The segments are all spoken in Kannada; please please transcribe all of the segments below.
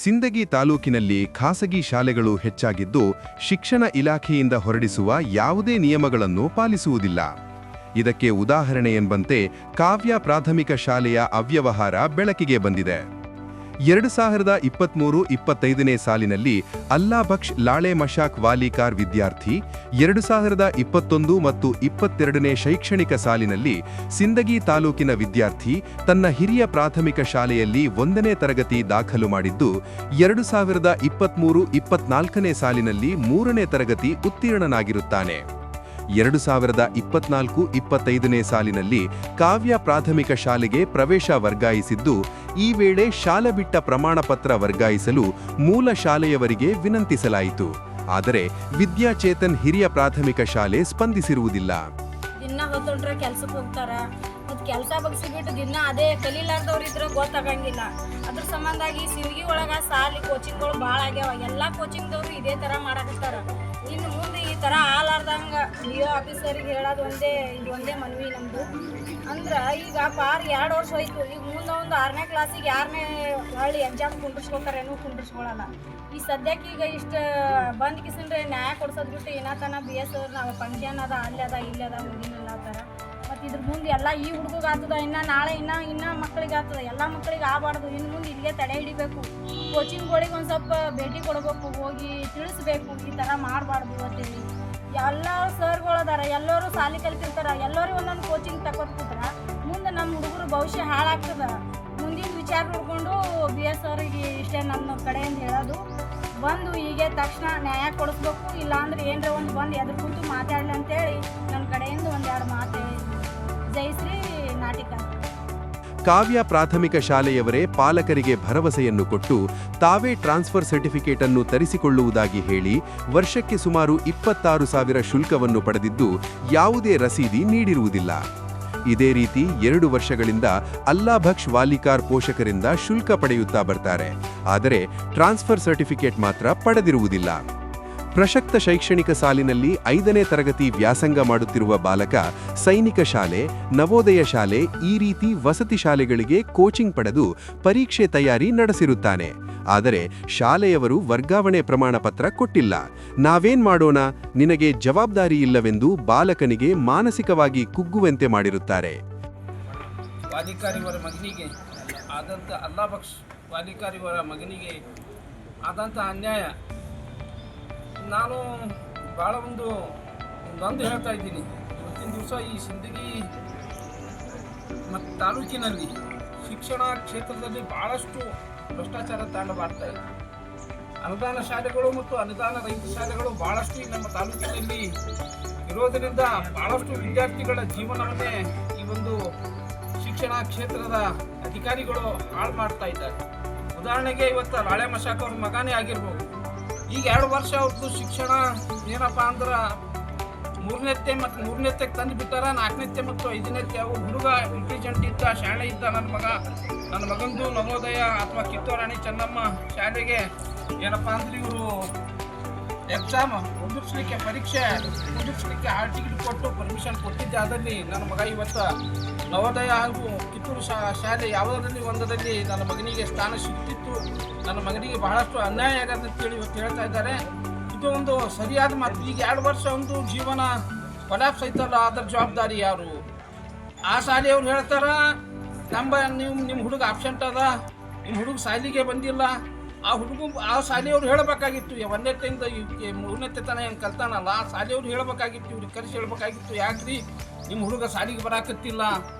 ಸಿಂದಗಿ ತಾಲೂಕಿನಲ್ಲಿ ಖಾಸಗಿ ಶಾಲೆಗಳು ಹೆಚ್ಚಾಗಿದ್ದು ಶಿಕ್ಷಣ ಇಲಾಖೆಯಿಂದ ಹೊರಡಿಸುವ ಯಾವುದೇ ನಿಯಮಗಳನ್ನು ಪಾಲಿಸುವುದಿಲ್ಲ. ಇದಕ್ಕೆ ಉದಾಹರಣೆ ಎಂಬಂತೆ ಕಾವ್ಯ ಪ್ರಾಥಮಿಕ ಶಾಲೆಯ ಅವ್ಯವಹಾರ ಬೆಳಕಿಗೆ ಬಂದಿದೆ. 2023-25ನೇ ಸಾಲಿನಲ್ಲಿ ಅಲ್ಲಾ ಬಕ್ಷ್ ಲಾಳೆ ಮಶಾಕ್ ವಾಲಿಕಾರ್ ವಿದ್ಯಾರ್ಥಿ 2021 ಮತ್ತು 22ನೇ ಶೈಕ್ಷಣಿಕ ಸಾಲಿನಲ್ಲಿ ಸಿಂದಗಿ ತಾಲೂಕಿನ ವಿದ್ಯಾರ್ಥಿ ತನ್ನ ಹಿರಿಯ ಪ್ರಾಥಮಿಕ ಶಾಲೆಯಲ್ಲಿ 1ನೇ ತರಗತಿ ದಾಖಲು ಮಾಡಿದ್ದು 2023-24ನೇ ಸಾಲಿನಲ್ಲಿ 3ನೇ ತರಗತಿ ಉತ್ತೀರ್ಣನಾಗಿರುತ್ತಾನೆ. 2024-25ನೇ ಸಾಲಿನಲ್ಲಿ ಕಾವ್ಯ ಪ್ರಾಥಮಿಕ ಶಾಲೆಗೆ ಪ್ರವೇಶ ವರ್ಗಾಯಿಸಿದ್ದು, ಈ ವೇಳೆ ಶಾಲೆ ಬಿಟ್ಟ ಪ್ರಮಾಣಪತ್ರ ವರ್ಗಾಯಿಸಲು ಮೂಲ ಶಾಲೆಯವರಿಗೆ ವಿನಂತಿಸಲಾಯಿತು. ಆದರೆ ವಿದ್ಯಾಚೇತನ್ ಹಿರಿಯ ಪ್ರಾಥಮಿಕ ಶಾಲೆ ಸ್ಪಂದಿಸಿರುವುದಿಲ್ಲ. ದಿನ ಹೊತ್ತೊಂಡ್ರೆ ಕೆಲ್ಸಕ್ಕೆ ಹೋಗ್ತಾರ, ಮತ್ತು ಕೆಲಸ ಬಗ್ಸಿಬಿಟ್ಟು ದಿನ ಅದೇ ಕಲೀಲಾರ್ದವ್ರು ಇದ್ರೆ ಗೊತ್ತಾಗಂಗಿಲ್ಲ. ಅದ್ರ ಸಂಬಂಧಾಗಿ ಸಿಂದಗಿ ಒಳಗೆ ಸಾಲಿ ಕೋಚಿಂಗ್ಗಳು ಭಾಳ ಆಗ್ಯಾವ. ಎಲ್ಲ ಕೋಚಿಂಗ್ದವರು ಇದೇ ಥರ ಮಾಡಕತ್ತಾರ. ಇನ್ನು ಮುಂದೆ ಈ ಥರ ಆಲಾರ್ದಂಗೆ ಡಿಒ ಆಫೀಸರಿಗೆ ಹೇಳೋದು ಒಂದೇ ಮನವಿ ನಮ್ಮದು. ಅಂದ್ರೆ ಈಗ 2 ವರ್ಷ ಹೋಯ್ತು. ಈಗ ಮುಂದೆ ಒಂದು 6ನೇ ಕ್ಲಾಸಿಗೆ 6ನೇ ಹೊಳ್ಳಿ ಎಕ್ಸಾಮ್ ಕುಂಡ್ರಿಸ್ಕೊತಾರೇನೂ ಕುಂಡ್ರಿಸ್ಕೊಳ್ಳಲ್ಲ. ಈ ಸದ್ಯಕ್ಕೆ ಈಗ ಇಷ್ಟು ಬಂದ್ ಕಿಸನ್ರೆ ನ್ಯಾಯ ಕೊಡ್ಸೋದು ಬಿಟ್ಟು ಏನತನ BS ನಾವು ಫಂಕ್ಷನ್ ಅದ ಅಲ್ಲಿ ಅದ ಇಲ್ಲಿ ಅದ ಮುಗಿನಿಲ್ಲ ಥರ. ಮತ್ತು ಇದ್ರ ಮುಂದೆ ಎಲ್ಲ ಈ ಹುಡುಗಗೆ ಆಗ್ತದ, ಇನ್ನು ನಾಳೆ ಇನ್ನು ಮಕ್ಕಳಿಗೆ ಆಗ್ತದ. ಎಲ್ಲ ಮಕ್ಕಳಿಗೆ ಆಗಬಾರ್ದು. ಇನ್ನು ಮುಂದೆ ಇಲ್ಲಿಗೆ ತಡೆ ಹಿಡಿಬೇಕು. ಕೋಚಿಂಗ್ಗಳಿಗೆ ಒಂದು ಸ್ವಲ್ಪ ಭೇಟಿ ಕೊಡಬೇಕು, ಹೋಗಿ ತಿಳಿಸ್ಬೇಕು ಈ ಥರ ಮಾಡಬಾರ್ದು ಅಂತೇಳಿ. ಎಲ್ಲ ಸರ್ಗಳು ಅದಾರ, ಎಲ್ಲರೂ ಸಾಲಿ ಕಲ್ತಿರ್ತಾರೆ, ಎಲ್ಲರೂ ಒಂದೊಂದು ಕೋಚಿಂಗ್ ತಗೋತಿರ್ತಾರೆ. ಮುಂದೆ ನಮ್ಮ ಹುಡುಗರು ಭವಿಷ್ಯ ಹಾಳಾಗ್ತದೆ. ಮುಂದಿನ ವಿಚಾರ ನೋಡಿಕೊಂಡು BS ಅವರಿಗೆ ಇಷ್ಟೇ ನಮ್ಮ ಕಡೆಯಿಂದ ಹೇಳೋದು. ಬಂದು ಹೀಗೆ ತಕ್ಷಣ ನ್ಯಾಯ ಕೊಡಿಸ್ಬೇಕು. ಇಲ್ಲಾಂದ್ರೆ ಏನರ ಒಂದು ಬಂದು ಎದುರು ಕೂತು ಮಾತಾಡಲಿ ಅಂತೇಳಿ ನನ್ನ ಕಡೆಯಿಂದ 1-2 ಮಾತು ಹೇಳಿ. ಜೈಶ್ರೀ ನಾಟಿಕ. ಕಾವ್ಯ ಪ್ರಾಥಮಿಕ ಶಾಲೆಯವರೇ ಪಾಲಕರಿಗೆ ಭರವಸೆಯನ್ನು ಕೊಟ್ಟು ತಾವೇ ಟ್ರಾನ್ಸ್ಫರ್ ಸರ್ಟಿಫಿಕೇಟ್ ಅನ್ನು ತರಿಸಿಕೊಳ್ಳುವುದಾಗಿ ಹೇಳಿ ವರ್ಷಕ್ಕೆ ಸುಮಾರು 26,000 ಶುಲ್ಕವನ್ನು ಪಡೆದಿದ್ದು ಯಾವುದೇ ರಸೀದಿ ನೀಡಿರುವುದಿಲ್ಲ. ಇದೇ ರೀತಿ 2 ವರ್ಷಗಳಿಂದ ಅಲ್ಲಾ ಬಕ್ಷ್ ವಾಲಿಕಾರ್ ಪೋಷಕರಿಂದ ಶುಲ್ಕ ಪಡೆಯುತ್ತಾ ಬರ್ತಾರೆ. ಆದರೆ ಟ್ರಾನ್ಸ್ಫರ್ ಸರ್ಟಿಫಿಕೇಟ್ ಮಾತ್ರ ಪಡೆದಿರುವುದಿಲ್ಲ. ಪ್ರಸಕ್ತ ಶೈಕ್ಷಣಿಕ ಸಾಲಿನಲ್ಲಿ 5ನೇ ತರಗತಿ ವ್ಯಾಸಂಗ ಮಾಡುತ್ತಿರುವ ಬಾಲಕ ಸೈನಿಕ ಶಾಲೆ, ನವೋದಯ ಶಾಲೆ ಈ ರೀತಿ ವಸತಿ ಶಾಲೆಗಳಿಗೆ ಕೋಚಿಂಗ್ ಪಡೆದು ಪರೀಕ್ಷೆ ತಯಾರಿ ನಡೆಸಿರುತ್ತಾನೆ. ಆದರೆ ಶಾಲೆಯವರು ವರ್ಗಾವಣೆ ಪ್ರಮಾಣ ಪತ್ರ ಕೊಟ್ಟಿಲ್ಲ. ನಾವೇನ್ ಮಾಡೋಣ, ನಿನಗೆ ಜವಾಬ್ದಾರಿ ಇಲ್ಲವೆಂದು ಬಾಲಕನಿಗೆ ಮಾನಸಿಕವಾಗಿ ಕುಗ್ಗುವಂತೆ ಮಾಡಿರುತ್ತಾರೆ. ವಾಲಿಕಾರಿವರ ಮಗನಿಗೆ ಆದಂಥ ಅಲ್ಲಾ ಬಕ್ಷ್ ವಾಲಿಕಾರಿವರ ಮಗನಿಗೆ ಆದಂಥ ಅನ್ಯಾಯ ನಾನು ಭಾಳ ಒಂದು ಹೇಳ್ತಾ ಇದ್ದೀನಿ. ಇವತ್ತಿನ ದಿವಸ ಈ ಸಿಂದಗಿ ಮತ್ತು ತಾಲೂಕಿನಲ್ಲಿ ಶಿಕ್ಷಣ ಕ್ಷೇತ್ರದಲ್ಲಿ ಭಾಳಷ್ಟು ಭ್ರಷ್ಟಾಚಾರ ತಾಂಡವಾಡ್ತಾ ಇದೆ. ಅನುದಾನ ಶಾಲೆಗಳು ಮತ್ತು ಅನುದಾನ ರಹಿತ ಶಾಲೆಗಳು ಭಾಳಷ್ಟು ನಮ್ಮ ತಾಲೂಕಿನಲ್ಲಿ ಇರೋದರಿಂದ ಭಾಳಷ್ಟು ವಿದ್ಯಾರ್ಥಿಗಳ ಜೀವನವನ್ನೇ ಈ ಒಂದು ಶಿಕ್ಷಣ ಕ್ಷೇತ್ರದ ಅಧಿಕಾರಿಗಳು ಹಾಳು ಮಾಡ್ತಾ ಇದ್ದಾರೆ. ಉದಾಹರಣೆಗೆ ಇವತ್ತು ಲಾಳೆ ಮಶಾಕ್ ಅವ್ರ ಮಗನೇ ಆಗಿರ್ಬೋದು. ಈಗ 2 ವರ್ಷ ಅವ್ರದ್ದು ಶಿಕ್ಷಣ ಏನಪ್ಪ ಅಂದ್ರೆ 3ನೇತ್ತೆ ತಂದು ಬಿಟ್ಟಾರ. 4ನೇತ್ತೆ ಮತ್ತು 5ನೇತ್ತೆ ಅವು ಹುಡುಗ ಇಂಟೆಲಿಜೆಂಟ್ ಇದ್ದ, ಶಾಲೆ ಇದ್ದ. ನನ್ನ ಮಗಂದು ನವೋದಯ ಅಥವಾ ಕಿತ್ತೂರಾಣಿ ಚೆನ್ನಮ್ಮ ಶಾಲೆಗೆ ಏನಪ್ಪ ಅಂದ್ರೆ ಇವರು ಎಕ್ಸಾಮ್ ಕುಂದಿರ್ಸ್ಲಿಕ್ಕೆ ಹಾಲ್ ಟಿಕೆಟ್ ಕೊಟ್ಟು ಪರ್ಮಿಷನ್ ಕೊಟ್ಟಿದ್ದೆ. ಅದರಲ್ಲಿ ನನ್ನ ಮಗ ಇವತ್ತು ನವೋದಯ ಹಾಗೂ ಕಿತ್ತೂರು ಶಾಲೆ ಯಾವುದರಲ್ಲಿ ಒಂದರಲ್ಲಿ ನನ್ನ ಮಗನಿಗೆ ಸ್ಥಾನ ಸಿಗ್ತಿತ್ತು. ನನ್ನ ಮಗನಿಗೆ ಬಹಳಷ್ಟು ಅನ್ಯಾಯ ಆಗೋದು ಅಂತೇಳಿ ಇವತ್ತು ಹೇಳ್ತಾ ಇದ್ದಾರೆ. ಇದು ಒಂದು ಸರಿಯಾದ ಮಾತು. ಈಗ 2 ವರ್ಷ ಒಂದು ಜೀವನ ಕೊಲಾಪ್ಸ್ ಐತಲ್ಲ, ಅದರ ಜವಾಬ್ದಾರಿ ಯಾರು? ಆ ಶಾಲೆಯವ್ರು ಹೇಳ್ತಾರ ನಿಮ್ಮ ಹುಡುಗ ಆಬ್ಸೆಂಟ್ ಅದ, ನಿಮ್ಮ ಹುಡುಗ ಶಾಲೆಗೆ ಬಂದಿಲ್ಲ. ಆ ಶಾಲೆಯವ್ರು ಹೇಳಬೇಕಾಗಿತ್ತು. 1ನೇತೆಯಿಂದ 3ನೇತೆ ತನಕ ಏನು ಕಲ್ತಾನಲ್ಲ, ಆ ಶಾಲೆಯವ್ರು ಹೇಳಬೇಕಾಗಿತ್ತು, ಇವ್ರಿಗೆ ಕರೆಸಿ ಹೇಳಬೇಕಾಗಿತ್ತು. ಯಾಕ್ರಿ ನಿಮ್ಮ ಹುಡುಗ ಶಾಲೆಗೆ ಬರಾಕತ್ತಿಲ್ಲ,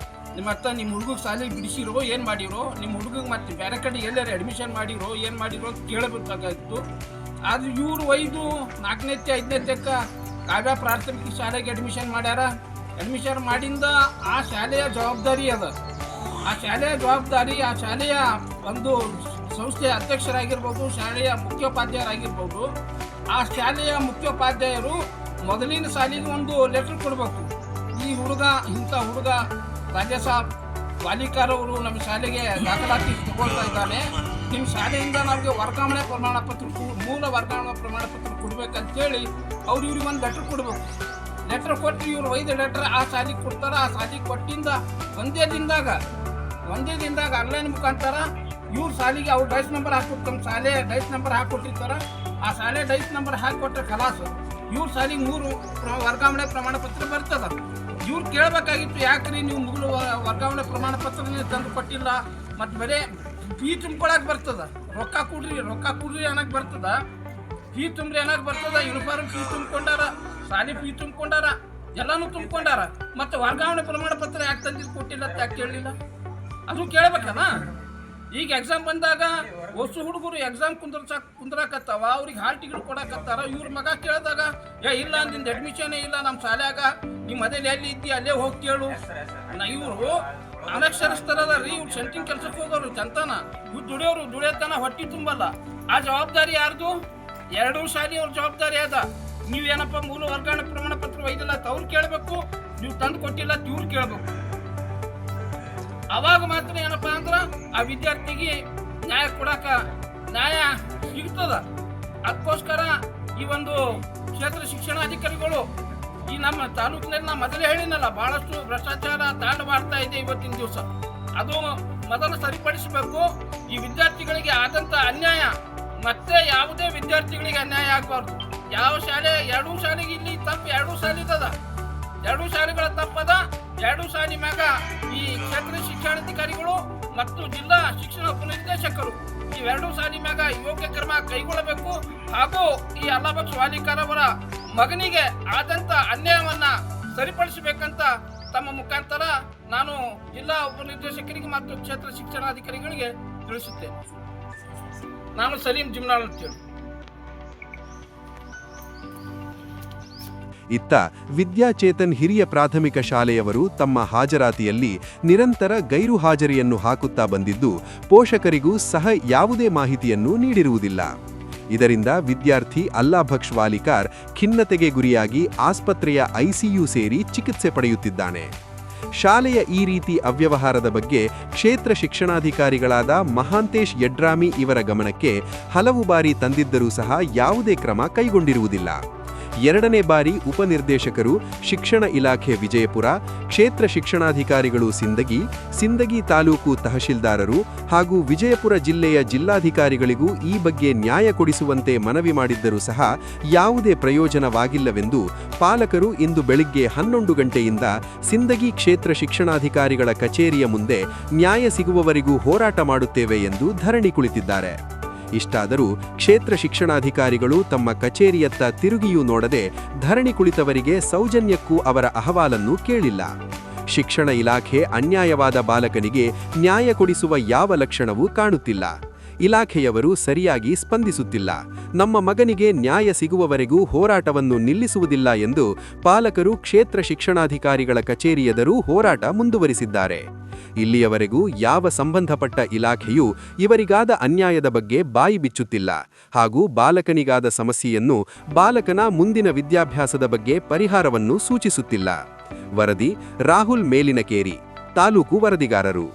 ನಿಮ್ಮ ಹುಡುಗ ಶಾಲೆಗೆ ಬಿಡಿಸಿರೋ, ಏನು ಮಾಡಿರೋ, ನಿಮ್ಮ ಹುಡುಗಗೆ ಮತ್ತೆ ಬೇರೆ ಕಡೆ ಎಲ್ಲಾರು ಅಡ್ಮಿಷನ್ ಮಾಡಿರೋ, ಏನು ಮಾಡಿರೋ ಅಂತ ಕೇಳಬೇಕಾಗಿತ್ತು. ಆದ್ರೆ ಇವರು 4ನೇತೆ 5ನೇತೆಕ್ಕೆ ಕಾವ್ಯ ಪ್ರಾಥಮಿಕ ಶಾಲೆಗೆ ಅಡ್ಮಿಷನ್ ಮಾಡ್ಯಾರ. ಅಡ್ಮಿಷನ್ ಮಾಡಿಂದ ಆ ಶಾಲೆಯ ಜವಾಬ್ದಾರಿ ಅದ. ಆ ಶಾಲೆಯ ಒಂದು ಸಂಸ್ಥೆಯ ಅಧ್ಯಕ್ಷರಾಗಿರ್ಬೋದು, ಶಾಲೆಯ ಮುಖ್ಯೋಪಾಧ್ಯಾಯರಾಗಿರ್ಬೋದು. ಆ ಶಾಲೆಯ ಮುಖ್ಯೋಪಾಧ್ಯಾಯರು ಮೊದಲಿನ ಶಾಲೆಗೆ ಒಂದು ಲೆಟರ್ ಕೊಡಬೇಕು. ಈ ಹುಡುಗ ರಾಜಾ ಸಾಬ್ ವಾಲಿಕಾರ್ ಅವರು ನಮ್ಮ ಶಾಲೆಗೆ ದಾಖಲಾತಿ ತಗೊಳ್ತಾ ಇದ್ದಾನೆ. ನಿಮ್ಮ ಶಾಲೆಯಿಂದ ನಮಗೆ ವರ್ಗಾವಣೆ ಪ್ರಮಾಣ ಪತ್ರ, ಮೂಲ ವರ್ಗಾವಣೆ ಪ್ರಮಾಣ ಪತ್ರ ಕೊಡ್ಬೇಕಂತೇಳಿ ಇವ್ರಿಗೆ ಒಂದು ಲೆಟರ್ ಕೊಡಬೇಕು. ಲೆಟರ್ ಕೊಟ್ಟು ಇವ್ರು ಒಯ್ದ ಲೆಟರ್ ಆ ಶಾಲೆಗೆ ಕೊಡ್ತಾರೆ. ಆ ಶಾಲೆಗೆ ಕೊಟ್ಟಿಂದ ಒಂದೇ ದಿನದಾಗ ಆನ್ಲೈನ್ ಮುಖಾಂತರ ಇವ್ರ ಶಾಲೆಗೆ ಅವ್ರು ಡೈಸ್ ನಂಬರ್ ಹಾಕ್ಬಿಟ್ಟು ನಮ್ಮ ಶಾಲೆ ಡೈಸ್ ನಂಬರ್ ಹಾಕ್ಕೊಟ್ಟಿರ್ತಾರೆ. ಆ ಶಾಲೆ ಡೈಸ್ ನಂಬರ್ ಹಾಕಿಕೊಟ್ರೆ ಕಲಾಸು ಇವ್ರ ಶಾಲೆಗೆ 3 ವರ್ಗಾವಣೆ ಪ್ರಮಾಣ ಪತ್ರ ಬರ್ತದ. ಇವ್ರು ಕೇಳಬೇಕಾಗಿತ್ತು, ಯಾಕ್ರಿ ನೀವು ಮುಗಿಲು ವರ್ಗಾವಣೆ ಪ್ರಮಾಣ ಪತ್ರ ತಂದು ಕೊಟ್ಟಿಲ್ಲ, ಮತ್ತು ಬರೀ ಫೀ ತುಂಬ್ಕೊಳಕ್ಕೆ ಬರ್ತದ, ರೊಕ್ಕ ಕೊಡ್ರಿ ಅನ್ನಕ್ಕೆ ಬರ್ತದ, ಫೀ ತುಂಬ್ರಿ ಅನ್ನಕ್ಕೆ ಬರ್ತದ. ಯೂನಿಫಾರ್ಮ್ ಫೀ ತುಂಬ್ಕೊಂಡಾರ, ಶಾಲೆ ಫೀ ತುಂಬ್ಕೊಂಡಾರ, ಎಲ್ಲನೂ ತುಂಬ್ಕೊಂಡಾರ, ಮತ್ತು ವರ್ಗಾವಣೆ ಪ್ರಮಾಣ ಪತ್ರ ಯಾಕೆ ತಂದಿದ್ದು ಕೊಟ್ಟಿಲ್ಲ ಅಂತ ಯಾಕೆ ಕೇಳಲಿಲ್ಲ? ಅದು ಕೇಳಬೇಕಲ್ಲ. ಈಗ ಎಕ್ಸಾಮ್ ಬಂದಾಗ ಹೊಸ ಹುಡುಗರು ಎಕ್ಸಾಮ್ ಕುಂದ್ರಾಕತ್ತಾವ, ಅವ್ರಿಗೆ ಹಾಲ್ ಟಿಕೆಟ್ ಕೊಡಕತ್ತಾರ. ಇವ್ರ ಮಗ ಕೇಳಿದಾಗ ಇಲ್ಲ ನಿಂದು ಅಡ್ಮಿಷನೇ ಇಲ್ಲ ನಮ್ಮ ಶಾಲ್ಯಾಗ, ನಿಮ್ಮ ಮನೇಲಿ ಎಲ್ಲಿ ಇದ್ದಿ ಅಲ್ಲೇ ಹೋಗಿ ಕೇಳು. ಇವರು ಅನಕ್ಷರಸ್ಥರದ ರೀ, ಇವ್ರು ಸೆಂಟಿಂಗ್ ಕೆಲ್ಸಕ್ಕೆ ಹೋಗೋರು ಚಂತಾನ, ಇವ್ರು ದುಡಿಯೋತನ ಹೊಟ್ಟಿ ತುಂಬಲ್ಲ. ಆ ಜವಾಬ್ದಾರಿ ಯಾರ್ದು? 2 ಶಾಲೆಯವ್ರ ಜವಾಬ್ದಾರಿ ಅದ. ನೀವೇನಪ್ಪ ಮೂಲ ವರ್ಗಾವಣೆ ಪ್ರಮಾಣ ಪತ್ರ ಒಯ್ದಿಲ್ಲ ಅಂತ ಅವ್ರು ಕೇಳಬೇಕು, ನೀವು ತಂದು ಕೊಟ್ಟಿಲ್ಲ ಅಂತ ಇವ್ರು ಕೇಳಬೇಕು. ಅವಾಗ ಮಾತ್ರ ಏನಪ್ಪ ಅಂದ್ರೆ ಆ ವಿದ್ಯಾರ್ಥಿಗೆ ನ್ಯಾಯ ಸಿಗ್ತದ. ಅದಕ್ಕೋಸ್ಕರ ಈ ಒಂದು ಕ್ಷೇತ್ರ ಶಿಕ್ಷಣಾಧಿಕಾರಿಗಳು ಈ ನಮ್ಮ ತಾಲೂಕಿನಲ್ಲಿ ನಾ ಮೊದಲೇ ಹೇಳಿನಲ್ಲ, ಬಹಳಷ್ಟು ಭ್ರಷ್ಟಾಚಾರ ತಾಂಡ ಮಾಡ್ತಾ ಇದೆ ಇವತ್ತಿನ ದಿವಸ. ಅದು ಮೊದಲು ಸರಿಪಡಿಸಬೇಕು. ಈ ವಿದ್ಯಾರ್ಥಿಗಳಿಗೆ ಆದಂಥ ಅನ್ಯಾಯ ಮತ್ತೆ ಯಾವುದೇ ವಿದ್ಯಾರ್ಥಿಗಳಿಗೆ ಅನ್ಯಾಯ ಆಗಬಾರ್ದು. ಯಾವ ಶಾಲೆ 2 ಶಾಲೆಗೆ ಇಲ್ಲಿ ತಪ್ಪು 2 ಶಾಲೆದ 2 ಶಾಲೆಗಳ ತಪ್ಪದ. 2 ಶಾಲೆ ಮ್ಯಾಗ ಈ ಕ್ಷೇತ್ರ ಶಿಕ್ಷಣಾಧಿಕಾರಿಗಳು ಮತ್ತು ಜಿಲ್ಲಾ ಶಿಕ್ಷಣ ಉಪನಿರ್ದೇಶಕರು ಈ 2 ಶಾಲೆ ಮ್ಯಾಗ ಯೋಗ್ಯ ಕ್ರಮ ಕೈಗೊಳ್ಳಬೇಕು. ಹಾಗೂ ಈ ಅಲ್ಲಾಬಕ್ಷ ವಾಲಿಕಾರ್ ಅವರ ಮಗನಿಗೆ ಆದಂತ ಅನ್ಯಾಯವನ್ನ ಸರಿಪಡಿಸಬೇಕಂತ ತಮ್ಮ ಮುಖಾಂತರ ನಾನು ಜಿಲ್ಲಾ ಉಪನಿರ್ದೇಶಕರಿಗೆ ಮತ್ತು ಕ್ಷೇತ್ರ ಶಿಕ್ಷಣಾಧಿಕಾರಿಗಳಿಗೆ ತಿಳಿಸುತ್ತೇನೆ. ನಾನು ಸಲೀಂ ಜಿಮ್ನಾಳ್ ಅಂತೇಳಿ. ಇತ್ತ ವಿದ್ಯಾಚೇತನ್ ಹಿರಿಯ ಪ್ರಾಥಮಿಕ ಶಾಲೆಯವರು ತಮ್ಮ ಹಾಜರಾತಿಯಲ್ಲಿ ನಿರಂತರ ಗೈರು ಹಾಜರಿಯನ್ನು ಹಾಕುತ್ತಾ ಬಂದಿದ್ದು ಪೋಷಕರಿಗೂ ಸಹ ಯಾವುದೇ ಮಾಹಿತಿಯನ್ನು ನೀಡಿರುವುದಿಲ್ಲ. ಇದರಿಂದ ವಿದ್ಯಾರ್ಥಿ ಅಲ್ಲಾಬಕ್ಷ ವಾಲಿಕಾರ್ ಖಿನ್ನತೆಗೆ ಗುರಿಯಾಗಿ ಆಸ್ಪತ್ರೆಯ ಐಸಿಯು ಸೇರಿ ಚಿಕಿತ್ಸೆ ಪಡೆಯುತ್ತಿದ್ದಾನೆ. ಶಾಲೆಯ ಈ ರೀತಿ ಅವ್ಯವಹಾರದ ಬಗ್ಗೆ ಕ್ಷೇತ್ರ ಶಿಕ್ಷಣಾಧಿಕಾರಿಗಳಾದ ಮಹಾಂತೇಶ್ ಯಡ್ರಾಮಿ ಇವರ ಗಮನಕ್ಕೆ ಹಲವು ಬಾರಿ ತಂದಿದ್ದರೂ ಸಹ ಯಾವುದೇ ಕ್ರಮ ಕೈಗೊಂಡಿರುವುದಿಲ್ಲ. 2ನೇ ಬಾರಿ ಉಪನಿರ್ದೇಶಕರು ಶಿಕ್ಷಣ ಇಲಾಖೆ ವಿಜಯಪುರ, ಕ್ಷೇತ್ರ ಶಿಕ್ಷಣಾಧಿಕಾರಿಗಳು ಸಿಂದಗಿ ತಾಲೂಕು ತಹಶೀಲ್ದಾರರು ಹಾಗೂ ವಿಜಯಪುರ ಜಿಲ್ಲೆಯ ಜಿಲ್ಲಾಧಿಕಾರಿಗಳಿಗೂ ಈ ಬಗ್ಗೆ ನ್ಯಾಯ ಕೊಡಿಸುವಂತೆ ಮನವಿ ಮಾಡಿದ್ದರೂ ಸಹ ಯಾವುದೇ ಪ್ರಯೋಜನವಾಗಿಲ್ಲವೆಂದು ಪಾಲಕರು ಇಂದು ಬೆಳಿಗ್ಗೆ 11 ಗಂಟೆಯಿಂದ ಸಿಂದಗಿ ಕ್ಷೇತ್ರ ಶಿಕ್ಷಣಾಧಿಕಾರಿಗಳ ಕಚೇರಿಯ ಮುಂದೆ ನ್ಯಾಯ ಸಿಗುವವರೆಗೂ ಹೋರಾಟ ಮಾಡುತ್ತೇವೆ ಎಂದು ಧರಣಿ ಕುಳಿತಿದ್ದಾರೆ. ಇಷ್ಟಾದರೂ ಕ್ಷೇತ್ರ ಶಿಕ್ಷಣಾಧಿಕಾರಿಗಳು ತಮ್ಮ ಕಚೇರಿಯತ್ತ ತಿರುಗಿಯೂ ನೋಡದೆ ಧರಣಿ ಕುಳಿತವರಿಗೆ ಸೌಜನ್ಯಕ್ಕೂ ಅವರ ಅಹವಾಲನ್ನು ಕೇಳಿಲ್ಲ. ಶಿಕ್ಷಣ ಇಲಾಖೆ ಅನ್ಯಾಯವಾದ ಬಾಲಕನಿಗೆ ನ್ಯಾಯ ಕೊಡಿಸುವ ಯಾವ ಲಕ್ಷಣವೂ ಕಾಣುತ್ತಿಲ್ಲ. ಇಲಾಖೆಯವರು ಸರಿಯಾಗಿ ಸ್ಪಂದಿಸುತ್ತಿಲ್ಲ. ನಮ್ಮ ಮಗನಿಗೆ ನ್ಯಾಯ ಸಿಗುವವರೆಗೂ ಹೋರಾಟವನ್ನು ನಿಲ್ಲಿಸುವುದಿಲ್ಲ ಎಂದು ಪಾಲಕರು ಕ್ಷೇತ್ರ ಶಿಕ್ಷಣಾಧಿಕಾರಿಗಳ ಕಚೇರಿ ಎದುರು ಹೋರಾಟ ಮುಂದುವರಿಸಿದ್ದಾರೆ. ಇಲ್ಲಿಯವರೆಗೂ ಯಾವ ಸಂಬಂಧಪಟ್ಟ ಇಲಾಖೆಯೂ ಇವರಿಗಾದ ಅನ್ಯಾಯದ ಬಗ್ಗೆ ಬಾಯಿ ಬಿಚ್ಚುತ್ತಿಲ್ಲ ಹಾಗೂ ಬಾಲಕನಿಗಾದ ಸಮಸ್ಯೆಯನ್ನು ಬಾಲಕನ ಮುಂದಿನ ವಿದ್ಯಾಭ್ಯಾಸದ ಬಗ್ಗೆ ಪರಿಹಾರವನ್ನು ಸೂಚಿಸುತ್ತಿಲ್ಲ. ವರದಿ ರಾಹುಲ್ ಮೇಲಿನಕೇರಿ, ತಾಲೂಕು ವರದಿಗಾರರು.